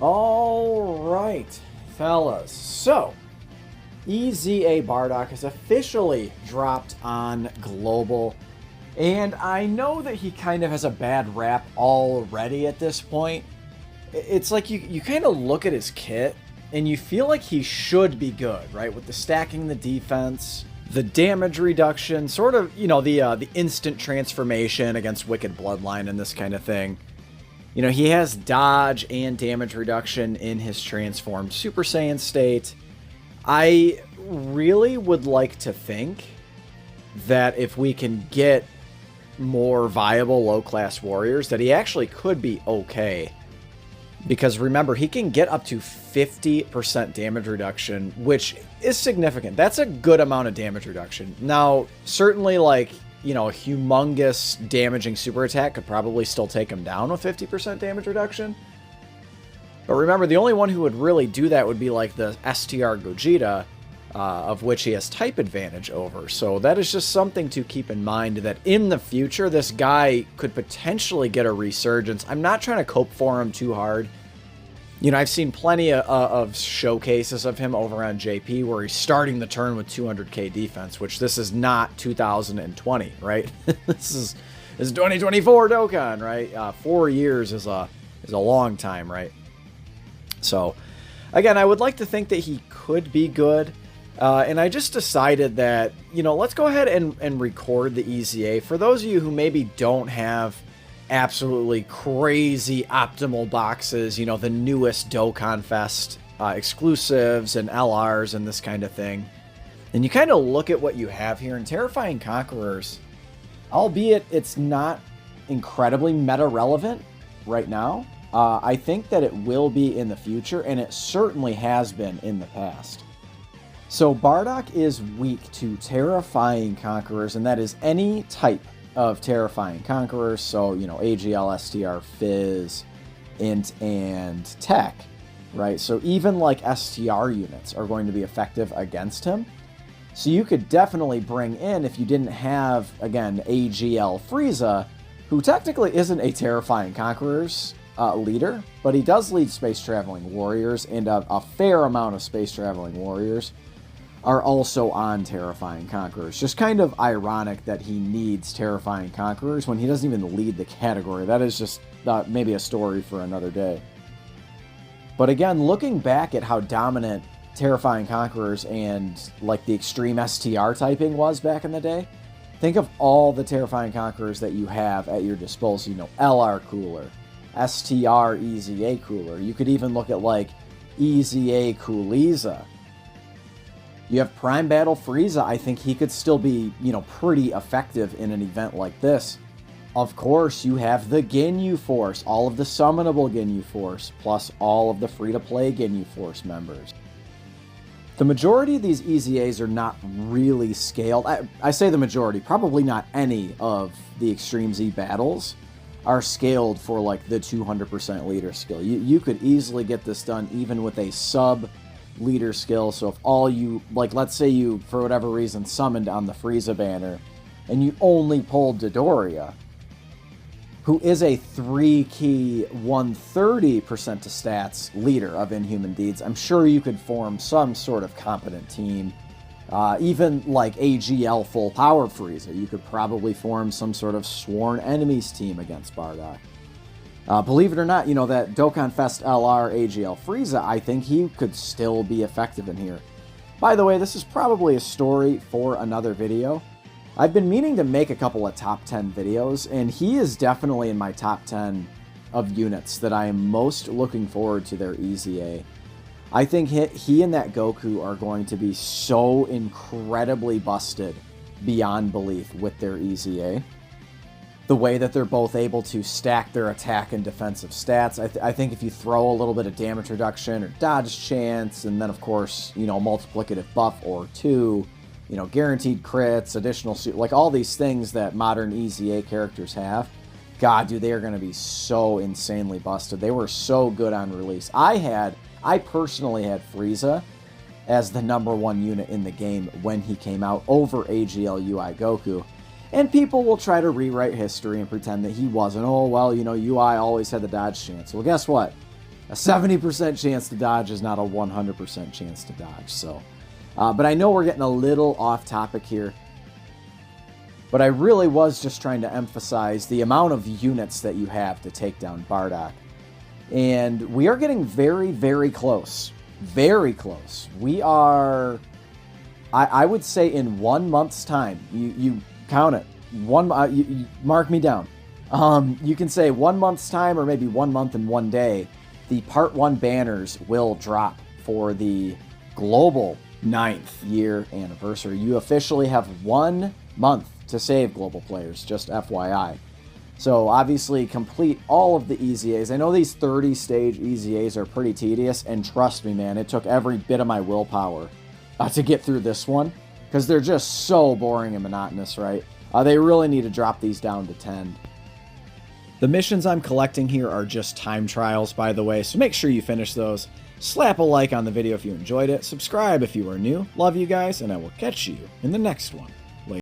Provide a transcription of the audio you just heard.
All right, fellas. So, EZA Bardock has officially dropped on Global. And I know that he kind of has a bad rap already at this point. It's like you kind of look at his kit and you feel like he should be good, right? With the stacking the defense, the damage reduction, sort of, the instant transformation against Wicked Bloodline and this kind of thing. He has dodge and damage reduction in his transformed Super Saiyan state. I really would like to think that if we can get more viable low-class warriors, that he actually could be okay. Because remember, he can get up to 50% damage reduction, which is significant. That's a good amount of damage reduction. Now, certainly, a humongous damaging super attack could probably still take him down with 50% damage reduction. But remember, the only one who would really do that would be like the STR Gogeta, of which he has type advantage over. So that is just something to keep in mind, that in the future, this guy could potentially get a resurgence. I'm not trying to cope for him too hard. I've seen plenty of showcases of him over on JP where he's starting the turn with 200k defense, which this is not 2020, right? This is 2024 Dokkan, right? 4 years is a long time, right? So, again, I would like to think that he could be good. And I just decided that, let's go ahead and record the EZA. For those of you who maybe don't have absolutely crazy optimal boxes, the newest Dokkan Fest exclusives and LRs and this kind of thing, and you kind of look at what you have here in Terrifying Conquerors, albeit it's not incredibly meta relevant right now. I think that it will be in the future, and it certainly has been in the past. So Bardock is weak to Terrifying Conquerors, and that is any type of Terrifying Conquerors. So, AGL, STR, Fizz, Int, and Tech, right? So even like STR units are going to be effective against him. So you could definitely bring in, if you didn't have, again, AGL Frieza, who technically isn't a Terrifying Conquerors leader, but he does lead Space Traveling Warriors, and a fair amount of Space Traveling Warriors are also on Terrifying Conquerors. Just kind of ironic that he needs Terrifying Conquerors when he doesn't even lead the category. That is just maybe a story for another day. But again, looking back at how dominant Terrifying Conquerors and like the extreme STR typing was back in the day, think of all the Terrifying Conquerors that you have at your disposal. LR Cooler, STR EZA Cooler. You could even look at like EZA Cooliza. You have Prime Battle Frieza. I think he could still be, pretty effective in an event like this. Of course, you have the Ginyu Force, all of the summonable Ginyu Force, plus all of the free-to-play Ginyu Force members. The majority of these EZAs are not really scaled. I say the majority, probably not any of the Extreme Z battles are scaled for like the 200% leader skill. You could easily get this done even with a sub leader skill. So if all you, let's say you, for whatever reason, summoned on the Frieza banner, and you only pulled Dodoria, who is a 3-key 130% to stats leader of Inhuman Deeds, I'm sure you could form some sort of competent team. Even like AGL Full Power Frieza, you could probably form some sort of Sworn Enemies team against Bardock. Believe it or not, that Dokkan Fest LR AGL Frieza, I think he could still be effective in here. By the way, this is probably a story for another video. I've been meaning to make a couple of top 10 videos, and he is definitely in my top 10 of units that I am most looking forward to their EZA. I think he and that Goku are going to be so incredibly busted beyond belief with their EZA. The way that they're both able to stack their attack and defensive stats. I think if you throw a little bit of damage reduction or dodge chance, and then of course, multiplicative buff or two, guaranteed crits, additional suit, like all these things that modern EZA characters have. God, dude, they are going to be so insanely busted. They were so good on release. I personally had Frieza as the #1 unit in the game when he came out over AGL UI Goku. And people will try to rewrite history and pretend that he wasn't. Oh, well, UI always had the dodge chance. Well, guess what? A 70% chance to dodge is not a 100% chance to dodge. So, but I know we're getting a little off topic here. But I really was just trying to emphasize the amount of units that you have to take down Bardock. And we are getting very, very close. Very close. We are, I would say in 1 month's time, you count it. You mark me down. You can say 1 month's time or maybe 1 month and 1 day. The Part 1 banners will drop for the global 9th year anniversary. You officially have 1 month to save global players, just FYI. So obviously complete all of the EZAs. I know these 30-stage EZAs are pretty tedious, and trust me, man, it took every bit of my willpower to get through this one, because they're just so boring and monotonous, right? They really need to drop these down to 10. The missions I'm collecting here are just time trials, by the way, so make sure you finish those. Slap a like on the video if you enjoyed it, subscribe if you are new. Love you guys, and I will catch you in the next one.